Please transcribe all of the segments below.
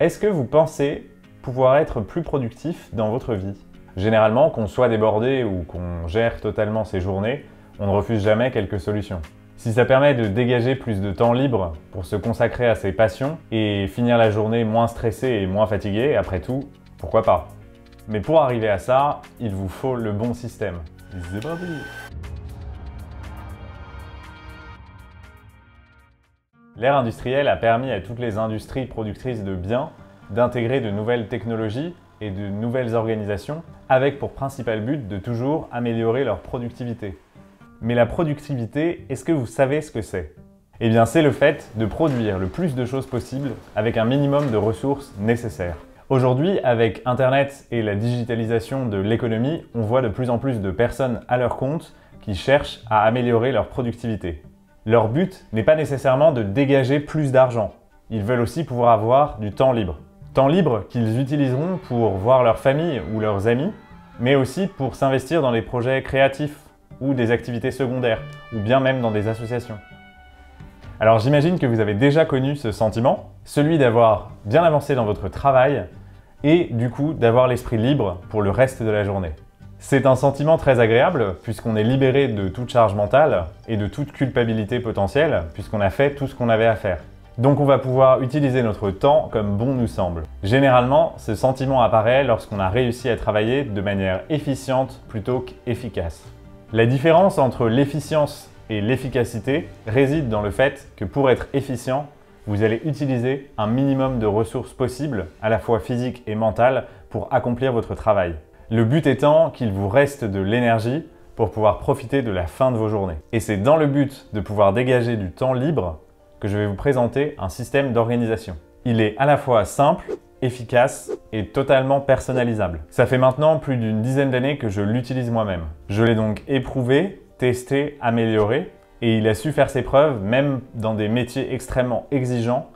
Est-ce que vous pensez pouvoir être plus productif dans votre vie? Généralement, qu'on soit débordé ou qu'on gère totalement ses journées, on ne refuse jamais quelques solutions. Si ça permet de dégager plus de temps libre pour se consacrer à ses passions et finir la journée moins stressé et moins fatigué, après tout, pourquoi pas? Mais pour arriver à ça, il vous faut le bon système. C'est parti! L'ère industrielle a permis à toutes les industries productrices de biens d'intégrer de nouvelles technologies et de nouvelles organisations avec pour principal but de toujours améliorer leur productivité. Mais la productivité, est-ce que vous savez ce que c'est? Eh bien, c'est le fait de produire le plus de choses possible avec un minimum de ressources nécessaires. Aujourd'hui, avec Internet et la digitalisation de l'économie, on voit de plus en plus de personnes à leur compte qui cherchent à améliorer leur productivité. Leur but n'est pas nécessairement de dégager plus d'argent. Ils veulent aussi pouvoir avoir du temps libre. Temps libre qu'ils utiliseront pour voir leur famille ou leurs amis, mais aussi pour s'investir dans des projets créatifs ou des activités secondaires, ou bien même dans des associations. Alors j'imagine que vous avez déjà connu ce sentiment, celui d'avoir bien avancé dans votre travail et du coup d'avoir l'esprit libre pour le reste de la journée. C'est un sentiment très agréable puisqu'on est libéré de toute charge mentale et de toute culpabilité potentielle puisqu'on a fait tout ce qu'on avait à faire. Donc on va pouvoir utiliser notre temps comme bon nous semble. Généralement, ce sentiment apparaît lorsqu'on a réussi à travailler de manière efficiente plutôt qu'efficace. La différence entre l'efficience et l'efficacité réside dans le fait que pour être efficient, vous allez utiliser un minimum de ressources possibles, à la fois physiques et mentales, pour accomplir votre travail. Le but étant qu'il vous reste de l'énergie pour pouvoir profiter de la fin de vos journées. Et c'est dans le but de pouvoir dégager du temps libre que je vais vous présenter un système d'organisation. Il est à la fois simple, efficace et totalement personnalisable. Ça fait maintenant plus d'une dizaine d'années que je l'utilise moi-même. Je l'ai donc éprouvé, testé, amélioré et il a su faire ses preuves même dans des métiers extrêmement exigeants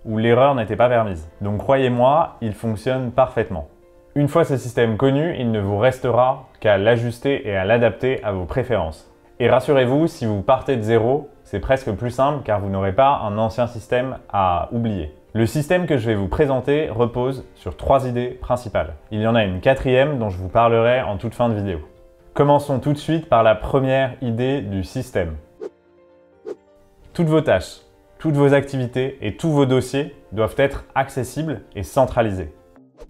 où l'erreur n'était pas permise. Donc croyez-moi, il fonctionne parfaitement. Une fois ce système connu, il ne vous restera qu'à l'ajuster et à l'adapter à vos préférences. Et rassurez-vous, si vous partez de zéro, c'est presque plus simple car vous n'aurez pas un ancien système à oublier. Le système que je vais vous présenter repose sur 3 idées principales. Il y en a une 4e dont je vous parlerai en toute fin de vidéo. Commençons tout de suite par la première idée du système. Toutes vos tâches, toutes vos activités et tous vos dossiers doivent être accessibles et centralisés.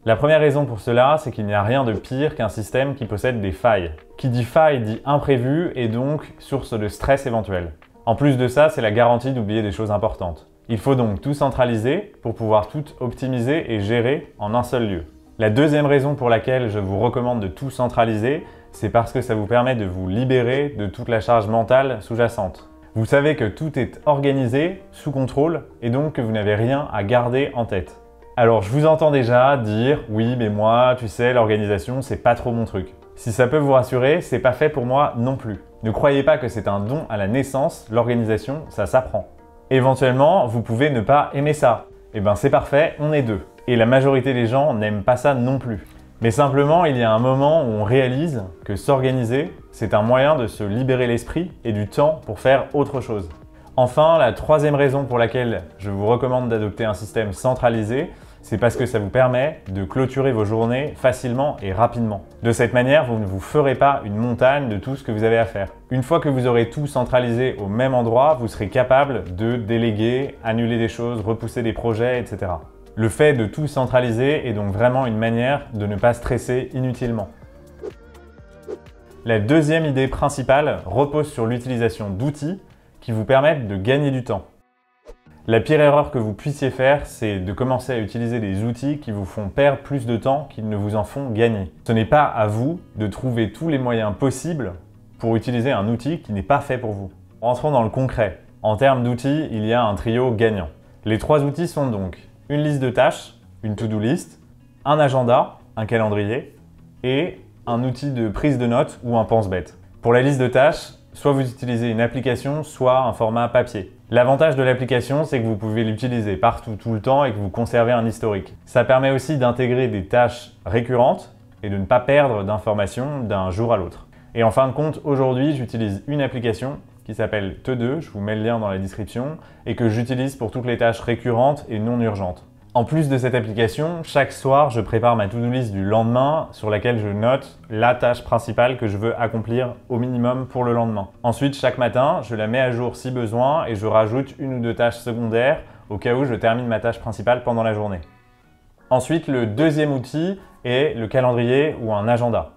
La première raison pour cela, c'est qu'il n'y a rien de pire qu'un système qui possède des failles. Qui dit faille dit imprévu et donc source de stress éventuel. En plus de ça, c'est la garantie d'oublier des choses importantes. Il faut donc tout centraliser pour pouvoir tout optimiser et gérer en un seul lieu. La deuxième raison pour laquelle je vous recommande de tout centraliser, c'est parce que ça vous permet de vous libérer de toute la charge mentale sous-jacente. Vous savez que tout est organisé, sous contrôle, et donc que vous n'avez rien à garder en tête. Alors je vous entends déjà dire « oui mais moi, tu sais, l'organisation c'est pas trop mon truc ». Si ça peut vous rassurer, c'est pas fait pour moi non plus. Ne croyez pas que c'est un don à la naissance, l'organisation ça s'apprend. Éventuellement, vous pouvez ne pas aimer ça. Eh ben c'est parfait, on est deux. Et la majorité des gens n'aiment pas ça non plus. Mais simplement, il y a un moment où on réalise que s'organiser, c'est un moyen de se libérer l'esprit et du temps pour faire autre chose. Enfin, la troisième raison pour laquelle je vous recommande d'adopter un système centralisé, c'est parce que ça vous permet de clôturer vos journées facilement et rapidement. De cette manière, vous ne vous ferez pas une montagne de tout ce que vous avez à faire. Une fois que vous aurez tout centralisé au même endroit, vous serez capable de déléguer, annuler des choses, repousser des projets, etc. Le fait de tout centraliser est donc vraiment une manière de ne pas stresser inutilement. La deuxième idée principale repose sur l'utilisation d'outils qui vous permettent de gagner du temps. La pire erreur que vous puissiez faire, c'est de commencer à utiliser des outils qui vous font perdre plus de temps qu'ils ne vous en font gagner. Ce n'est pas à vous de trouver tous les moyens possibles pour utiliser un outil qui n'est pas fait pour vous. Rentrons dans le concret. En termes d'outils, il y a un trio gagnant. Les 3 outils sont donc une liste de tâches, une to-do list, un agenda, un calendrier et un outil de prise de notes ou un pense-bête. Pour la liste de tâches, soit vous utilisez une application, soit un format papier. L'avantage de l'application, c'est que vous pouvez l'utiliser partout, tout le temps et que vous conservez un historique. Ça permet aussi d'intégrer des tâches récurrentes et de ne pas perdre d'informations d'un jour à l'autre. Et en fin de compte, aujourd'hui, j'utilise une application qui s'appelle Te2, je vous mets le lien dans la description, et que j'utilise pour toutes les tâches récurrentes et non urgentes. En plus de cette application, chaque soir, je prépare ma to-do list du lendemain sur laquelle je note la tâche principale que je veux accomplir au minimum pour le lendemain. Ensuite, chaque matin, je la mets à jour si besoin et je rajoute une ou deux tâches secondaires au cas où je termine ma tâche principale pendant la journée. Ensuite, le deuxième outil est le calendrier ou un agenda.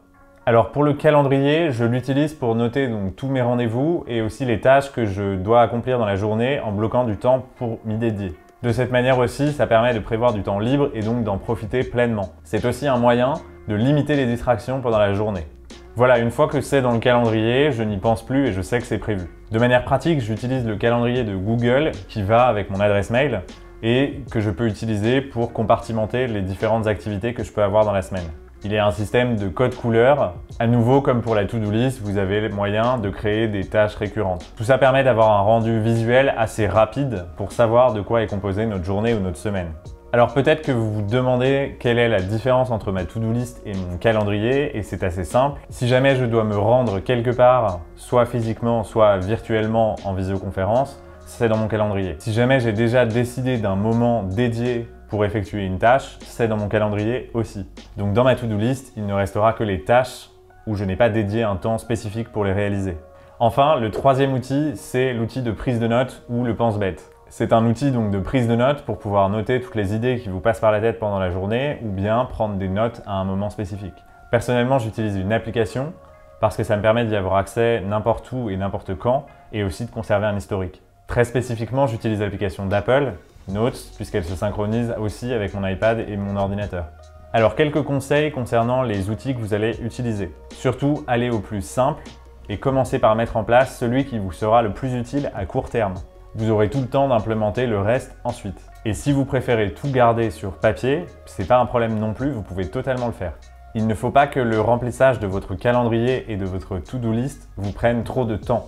Alors pour le calendrier, je l'utilise pour noter donc tous mes rendez-vous et aussi les tâches que je dois accomplir dans la journée en bloquant du temps pour m'y dédier. De cette manière aussi, ça permet de prévoir du temps libre et donc d'en profiter pleinement. C'est aussi un moyen de limiter les distractions pendant la journée. Voilà, une fois que c'est dans le calendrier, je n'y pense plus et je sais que c'est prévu. De manière pratique, j'utilise le calendrier de Google qui va avec mon adresse mail et que je peux utiliser pour compartimenter les différentes activités que je peux avoir dans la semaine. Il y a un système de code couleur. À nouveau, comme pour la to-do list, vous avez le moyen de créer des tâches récurrentes. Tout ça permet d'avoir un rendu visuel assez rapide pour savoir de quoi est composée notre journée ou notre semaine. Alors peut-être que vous vous demandez quelle est la différence entre ma to-do list et mon calendrier, et c'est assez simple. Si jamais je dois me rendre quelque part, soit physiquement, soit virtuellement en visioconférence, c'est dans mon calendrier. Si jamais j'ai déjà décidé d'un moment dédié pour effectuer une tâche, c'est dans mon calendrier aussi. Donc dans ma to-do list, il ne restera que les tâches où je n'ai pas dédié un temps spécifique pour les réaliser. Enfin, le troisième outil, c'est l'outil de prise de notes ou le pense-bête. C'est un outil donc de prise de notes pour pouvoir noter toutes les idées qui vous passent par la tête pendant la journée ou bien prendre des notes à un moment spécifique. Personnellement, j'utilise une application parce que ça me permet d'y avoir accès n'importe où et n'importe quand et aussi de conserver un historique. Très spécifiquement, j'utilise l'application d'Apple, Notes, puisqu'elle se synchronise aussi avec mon iPad et mon ordinateur. Alors quelques conseils concernant les outils que vous allez utiliser. Surtout, allez au plus simple et commencez par mettre en place celui qui vous sera le plus utile à court terme. Vous aurez tout le temps d'implémenter le reste ensuite. Et si vous préférez tout garder sur papier, c'est pas un problème non plus, vous pouvez totalement le faire. Il ne faut pas que le remplissage de votre calendrier et de votre to-do list vous prenne trop de temps.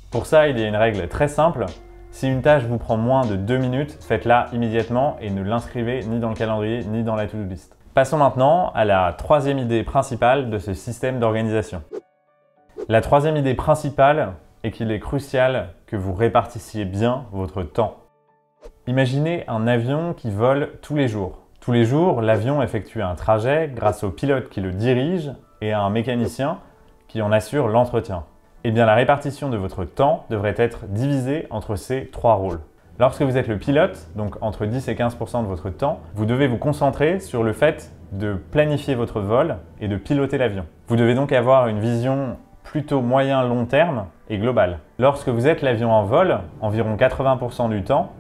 Pour ça, il y a une règle très simple. Si une tâche vous prend moins de 2 minutes, faites-la immédiatement et ne l'inscrivez ni dans le calendrier ni dans la to-do list. Passons maintenant à la troisième idée principale de ce système d'organisation. La troisième idée principale est qu'il est crucial que vous répartissiez bien votre temps. Imaginez un avion qui vole tous les jours. Tous les jours, l'avion effectue un trajet grâce au pilote qui le dirige et à un mécanicien qui en assure l'entretien. Eh bien, la répartition de votre temps devrait être divisée entre ces trois rôles. Lorsque vous êtes le pilote, donc entre 10 et 15% de votre temps, vous devez vous concentrer sur le fait de planifier votre vol et de piloter l'avion. Vous devez donc avoir une vision plutôt moyen-long terme et globale. Lorsque vous êtes l'avion en vol, environ 80% du temps,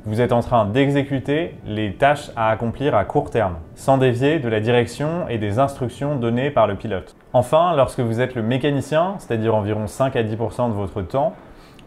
vous êtes en train d'exécuter les tâches à accomplir à court terme, sans dévier de la direction et des instructions données par le pilote. Enfin, lorsque vous êtes le mécanicien, c'est-à-dire environ 5 à 10% de votre temps,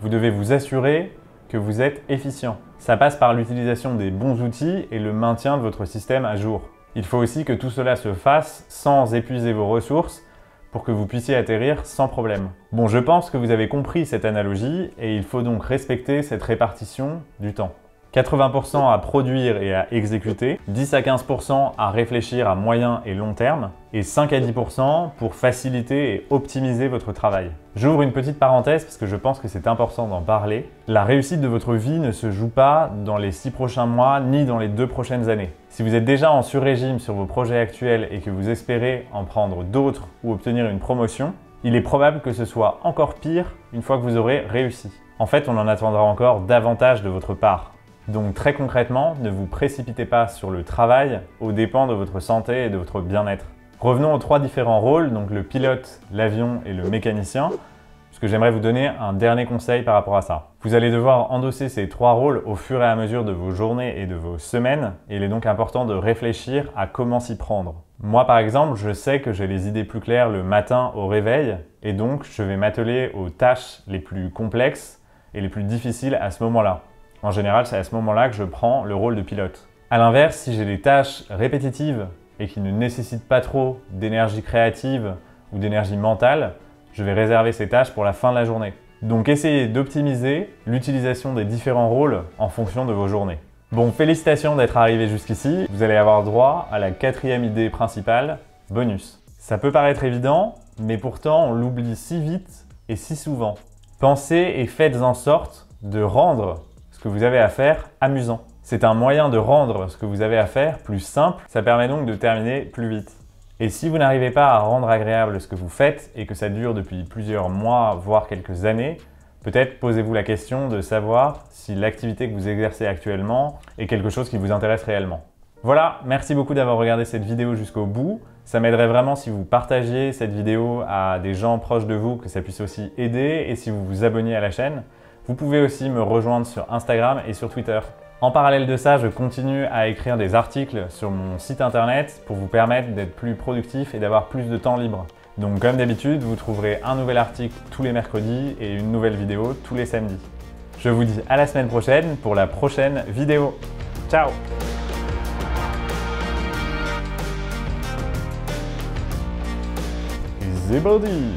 vous devez vous assurer que vous êtes efficient. Ça passe par l'utilisation des bons outils et le maintien de votre système à jour. Il faut aussi que tout cela se fasse sans épuiser vos ressources pour que vous puissiez atterrir sans problème. Bon, je pense que vous avez compris cette analogie et il faut donc respecter cette répartition du temps. 80% à produire et à exécuter, 10 à 15% à réfléchir à moyen et long terme, et 5 à 10% pour faciliter et optimiser votre travail. J'ouvre une petite parenthèse parce que je pense que c'est important d'en parler. La réussite de votre vie ne se joue pas dans les 6 prochains mois ni dans les 2 prochaines années. Si vous êtes déjà en sur-régime sur vos projets actuels et que vous espérez en prendre d'autres ou obtenir une promotion, il est probable que ce soit encore pire une fois que vous aurez réussi. En fait, on en attendra encore davantage de votre part. Donc très concrètement, ne vous précipitez pas sur le travail aux dépens de votre santé et de votre bien-être. Revenons aux trois différents rôles, donc le pilote, l'avion et le mécanicien, puisque j'aimerais vous donner un dernier conseil par rapport à ça. Vous allez devoir endosser ces trois rôles au fur et à mesure de vos journées et de vos semaines, et il est donc important de réfléchir à comment s'y prendre. Moi par exemple, je sais que j'ai les idées plus claires le matin au réveil, et donc je vais m'atteler aux tâches les plus complexes et les plus difficiles à ce moment-là. En général, c'est à ce moment-là que je prends le rôle de pilote. A l'inverse, si j'ai des tâches répétitives et qui ne nécessitent pas trop d'énergie créative ou d'énergie mentale, je vais réserver ces tâches pour la fin de la journée. Donc essayez d'optimiser l'utilisation des différents rôles en fonction de vos journées. Bon, félicitations d'être arrivé jusqu'ici. Vous allez avoir droit à la quatrième idée principale, bonus. Ça peut paraître évident, mais pourtant on l'oublie si vite et si souvent. Pensez et faites en sorte de rendre ce que vous avez à faire amusant. C'est un moyen de rendre ce que vous avez à faire plus simple, ça permet donc de terminer plus vite. Et si vous n'arrivez pas à rendre agréable ce que vous faites et que ça dure depuis plusieurs mois, voire quelques années, peut-être posez-vous la question de savoir si l'activité que vous exercez actuellement est quelque chose qui vous intéresse réellement. Voilà, merci beaucoup d'avoir regardé cette vidéo jusqu'au bout. Ça m'aiderait vraiment si vous partagiez cette vidéo à des gens proches de vous, que ça puisse aussi aider, et si vous vous abonniez à la chaîne. Vous pouvez aussi me rejoindre sur Instagram et sur Twitter. En parallèle de ça, je continue à écrire des articles sur mon site internet pour vous permettre d'être plus productif et d'avoir plus de temps libre. Donc comme d'habitude, vous trouverez un nouvel article tous les mercredis et une nouvelle vidéo tous les samedis. Je vous dis à la semaine prochaine pour la prochaine vidéo. Ciao! C'est parti!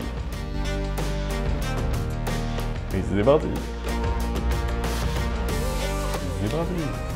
C'est parti! C'est parti!